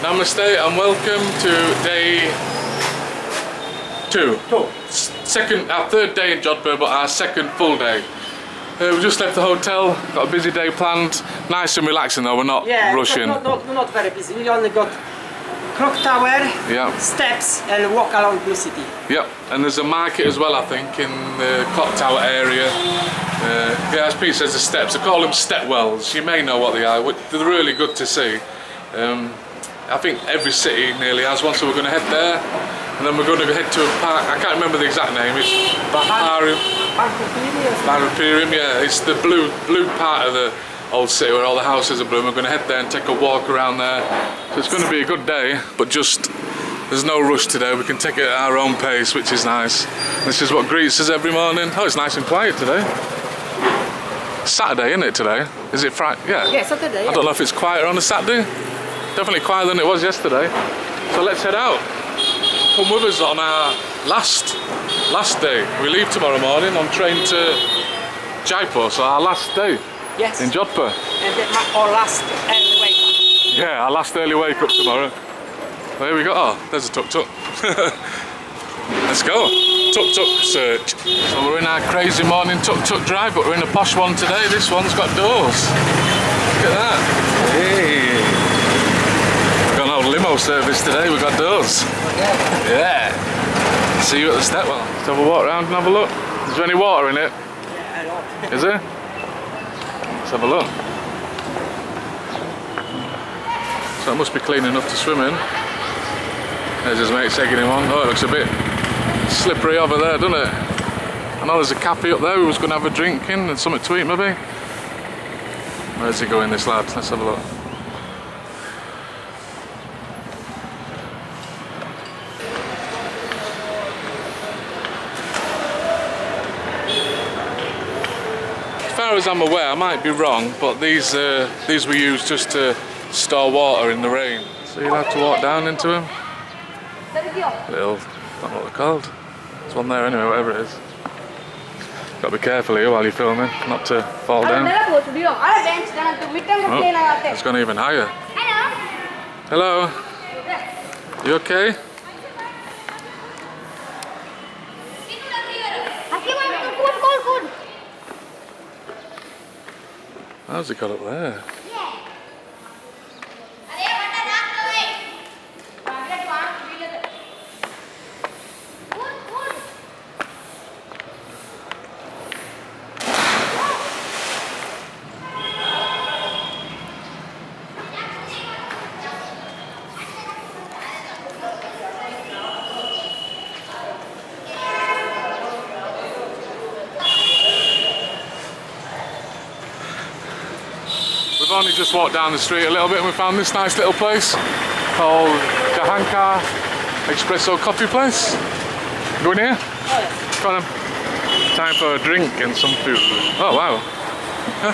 Namaste and welcome to day 2. Our third day in JODHPUR, but our second full day. We just left the hotel, got a busy day planned. Nice and relaxing though, we're not rushing. Not very busy. We only got clock tower, steps and walk along Blue City. Yep, and there's a market as well I think in the clock tower area. Yeah, as Pete says, the steps, they call them step wells. You may know what they are, they're really good to see. I think every city nearly has one, so we're going to head there. And then we're going to head to a park, I can't remember the exact name, it's Barupirium, yeah, it's the blue part of the old city where all the houses are blue. We're going to head there and take a walk around there. So it's going to be a good day, but just, there's no rush today, we can take it at our own pace, which is nice. This is what greets us every morning. Oh, it's nice and quiet today. Saturday, isn't it today? Is it Friday? Yeah, Saturday. I don't know if it's quieter on a Saturday. Definitely quieter than it was yesterday. So let's head out. Come with us on our last day. We leave tomorrow morning on train to Jaipur, so our last day in JODHPUR. And our last early wake up. Yeah, our last early wake up tomorrow. Well, here we go. Oh, there's a tuk-tuk. Let's go. Tuk-tuk search. So we're in our crazy morning tuk-tuk drive, but we're in a posh one today. This one's got doors. Look at that. Hey. Limo service today, we've got doors. Yeah. See you at the step well. Let's have a walk around and have a look. Is there any water in it? Yeah, a lot. Is there? Let's have a look. So it must be clean enough to swim in. There's his mate taking him on. Oh, it looks a bit slippery over there, doesn't it? I know there's a cafe up there we was going to have a drink in and something to eat maybe. Where's he going, this lad? Let's have a look. As far as I'm aware, I might be wrong, but these were used just to store water in the rain. So you'll have to walk down into them. Little, I don't know what they're called. There's one there anyway, whatever it is. Got to be careful here while you're filming, not to fall down. Oh, it's gone even higher. Hello. You okay? How's it got up there? We've only just walked down the street a little bit and we found this nice little place called JODHPUR'S Espresso Coffee Place. Go in here? Oh, yeah. Come on then. Time for a drink and some food. Oh wow. Huh?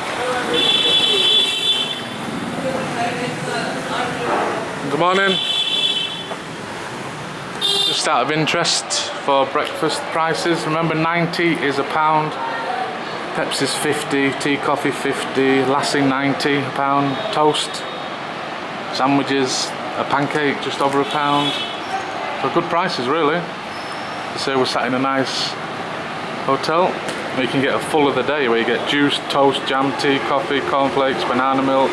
Good morning. Just out of interest for breakfast prices, remember 90 is a pound. Pepsi's 50, tea, coffee 50, lassi 90, a pound, toast, sandwiches, a pancake just over a pound. So good prices really. So we're sat in a nice hotel where you can get a full of the day where you get juice, toast, jam, tea, coffee, cornflakes, banana milk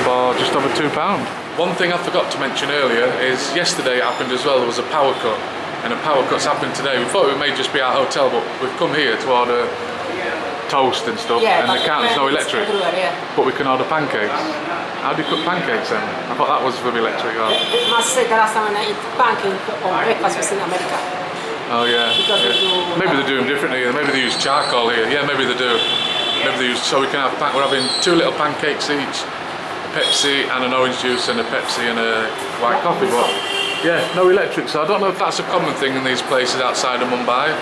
for just over £2. One thing I forgot to mention earlier is yesterday it happened as well, there was a power cut. And a power cut's happened today. We thought it may just be our hotel, but we've come here to order toast and stuff, and there's no electric, but we can order pancakes. How do you cook pancakes then? I thought that was with electric. Or... I must say the last time I ate pancake on breakfast was in America. Oh yeah. Maybe they do them differently. Maybe they use charcoal here. Yeah, maybe they do. Maybe they use, so we can have, we're having 2 little pancakes each, a Pepsi and an orange juice and a Pepsi and a white coffee, but yeah, no electric, so I don't know if that's a common thing in these places outside of Mumbai.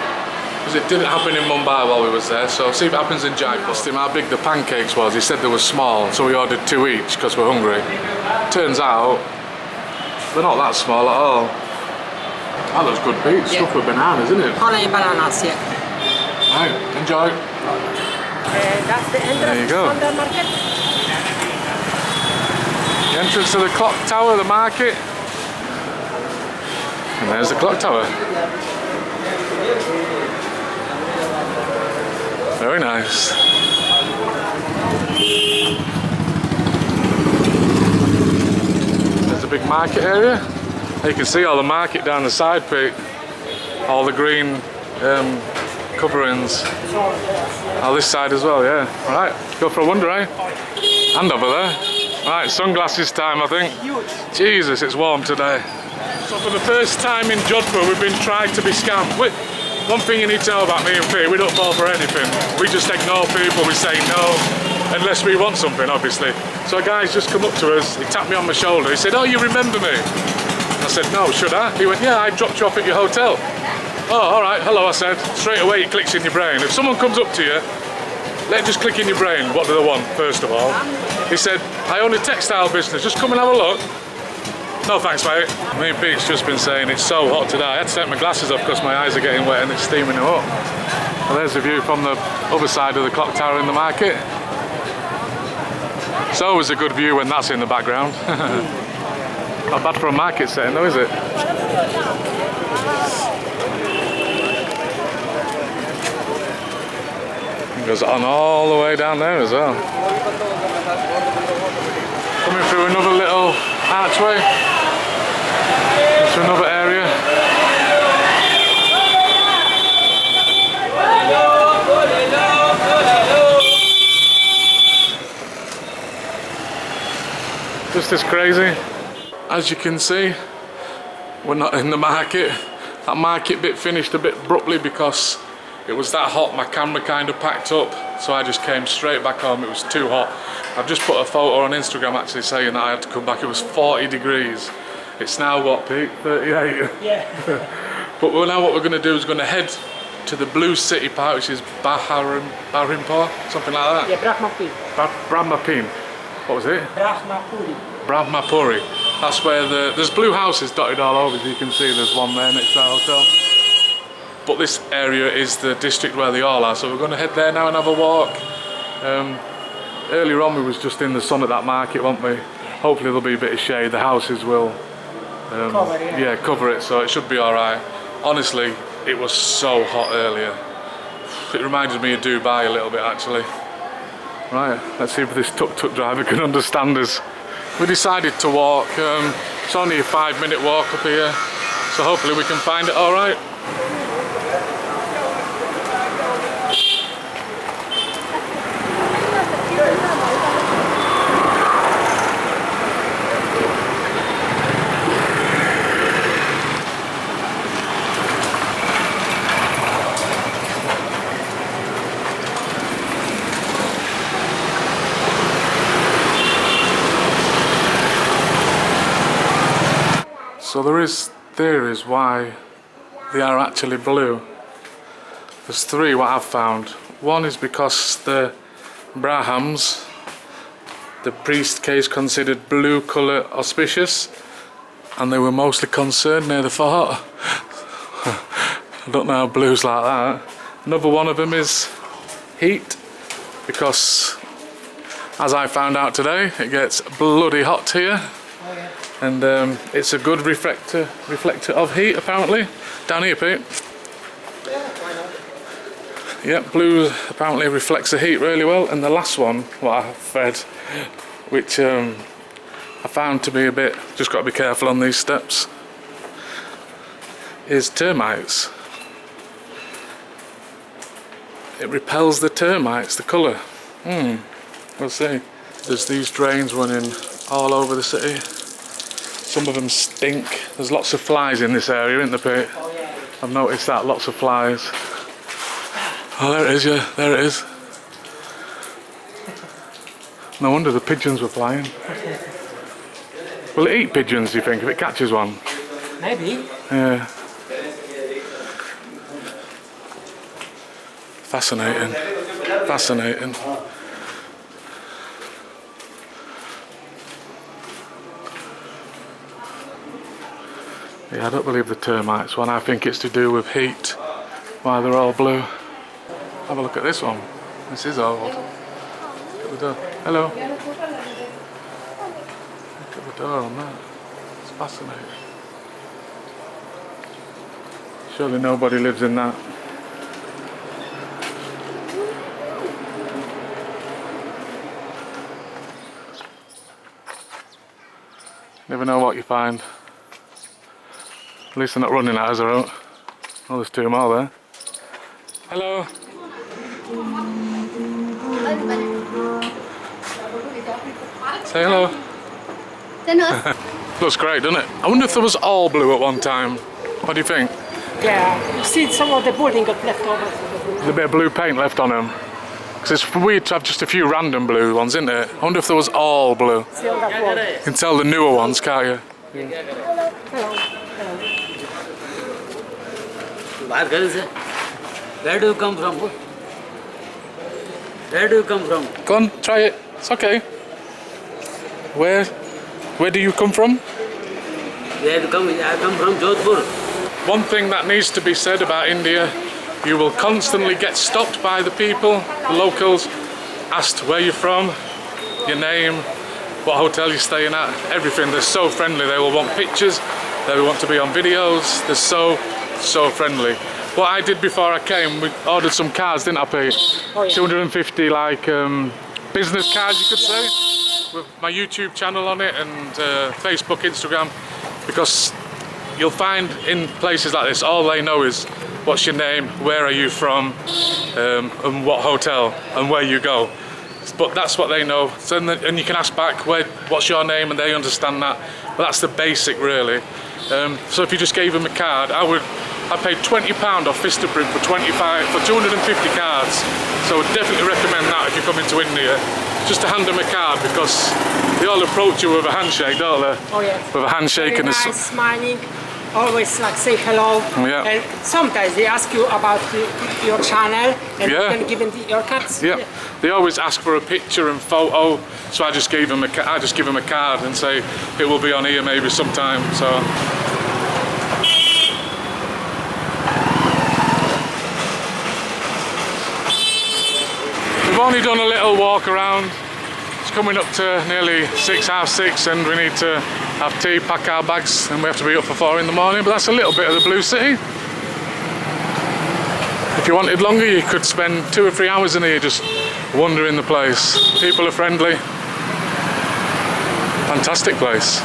Because it didn't happen in Mumbai while we was there, so see if it happens in Jaipur. Asked him how big the pancakes was. He said they were small, so we ordered 2 each because we're hungry. Turns out they're not that small at all. That looks good, Pete. Stuff with bananas, isn't it? Honey bananas, yeah. Right, enjoy. That's the entrance to the market. The entrance to the clock tower, the market. And there's the clock tower. Very nice. There's a big market area. You can see all the market down the side, Pete. All the green coverings. Oh, this side as well, yeah. Alright, go for a wander, eh? And over there. Right, sunglasses time, I think. Jesus, it's warm today. So for the first time in JODHPUR, we've been trying to be scammed. One thing you need to know about me and Pete, we don't fall for anything. We just ignore people, we say no, unless we want something, obviously. So a guy's just come up to us, he tapped me on my shoulder, he said, "Oh, you remember me?" I said, "No, should I?" He went, "Yeah, I dropped you off at your hotel." "Oh, alright, hello," I said. Straight away it clicks in your brain. If someone comes up to you, let it just click in your brain, what do they want, first of all. He said, "I own a textile business, just come and have a look." "No thanks, mate." Me and Pete's just been saying it's so hot today. I had to take my glasses off because my eyes are getting wet and it's steaming them up. Well, there's the view from the other side of the clock tower in the market. It's always a good view when that's in the background. Not bad for a market setting though, is it? It goes on all the way down there as well. Coming through another little archway into another area. Just as crazy. As you can see, we're not in the market. That market bit finished a bit abruptly because it was that hot, my camera kind of packed up, so I just came straight back home. It was too hot. I've just put a photo on Instagram actually saying that I had to come back. It was 40 degrees. It's now what, Pete? 38? Yeah. But now what we're going to do is going to head to the blue city part, which is Baharimpur, something like that. Yeah, Brahmapuri. Brahmapuri. What was it? Brahmapuri. Brahmapuri. That's where there's blue houses dotted all over, as you can see. There's one there next to our hotel. But this area is the district where they all are, so we're going to head there now and have a walk. Earlier on we was just in the sun at that market, weren't we? Hopefully there'll be a bit of shade, the houses will cover it, so it should be alright. Honestly, it was so hot earlier. It reminded me of Dubai a little bit actually. Right, let's see if this tuk-tuk driver can understand us. We decided to walk, it's only a 5-minute walk up here, so hopefully we can find it alright. So there is theories why they are actually blue. There's 3 what I've found. One is because the Brahmins, the priest case considered blue colour auspicious, and they were mostly concerned near the fort. I don't know how blue's like that. Another one of them is heat, because as I found out today, it gets bloody hot here. And it's a good reflector of heat apparently. Down here, Pete. Yeah, blue apparently reflects the heat really well. And the last one, what I've read, which I found to be a bit, just got to be careful on these steps, is termites. It repels the termites, the colour. We'll see. There's these drains running all over the city. Some of them stink. There's lots of flies in this area, isn't there, Pete? Oh, yeah. I've noticed that, lots of flies. Oh, there it is, yeah, there it is. No wonder the pigeons were flying. Will it eat pigeons, do you think, if it catches one? Maybe. Yeah. Fascinating. Fascinating. Yeah, I don't believe the termites one. I think it's to do with heat, why they're all blue. Have a look at this one. This is old. Look at the door. Hello. Look at the door on that. It's fascinating. Surely nobody lives in that. Never know what you find. At least they're not running at us, I don't. Oh, there's two more there. Hello. Say hello. Looks great, doesn't it? I wonder if there was all blue at one time. What do you think? Yeah, you see some of the building got left over. There's a bit of blue paint left on them. Because it's weird to have just a few random blue ones, isn't it? I wonder if there was all blue. Still that one. You can tell the newer ones, can't you? Hello. Where do you come from? Where do you come from? Go on, try it. It's okay. Where do you come from? Where do you come? I come from Jodhpur. One thing that needs to be said about India, you will constantly get stopped by the people, the locals, asked where you're from, your name, what hotel you're staying at, everything. They're so friendly. They will want pictures, they will want to be on videos. They're so friendly. What I did before I came, we ordered some cards, didn't I, Pete? Oh, yeah. 250 like business cards, you could say, with my YouTube channel on it and Facebook, Instagram, because you'll find in places like this, all they know is what's your name, where are you from, and what hotel, and where you go. But that's what they know. So and you can ask back, what's your name, and they understand that. But that's the basic, really. So if you just gave them a card, I paid £20 off Vistaprint for 250 cards. So I would definitely recommend that if you're coming to India, just to hand them a card, because they all approach you with a handshake, don't they? Oh yeah. With a handshake. Very and nice, smiling, always like say hello. Yeah. And sometimes they ask you about your channel, and Yeah. you can give them your cards. Yeah. They always ask for a picture and photo, so I just give them a card and say it will be on here maybe sometime. So. We've only done a little walk around. It's coming up to nearly 6:30, and we need to have tea, pack our bags, and we have to be up for 4 in the morning. But that's a little bit of the blue city. If you wanted longer, you could spend 2 or 3 hours in here just wandering the place. People are friendly. Fantastic place.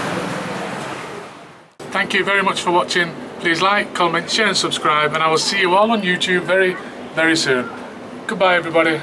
Thank you very much for watching. Please like, comment, share and subscribe, and I will see you all on YouTube very, very soon. Goodbye everybody.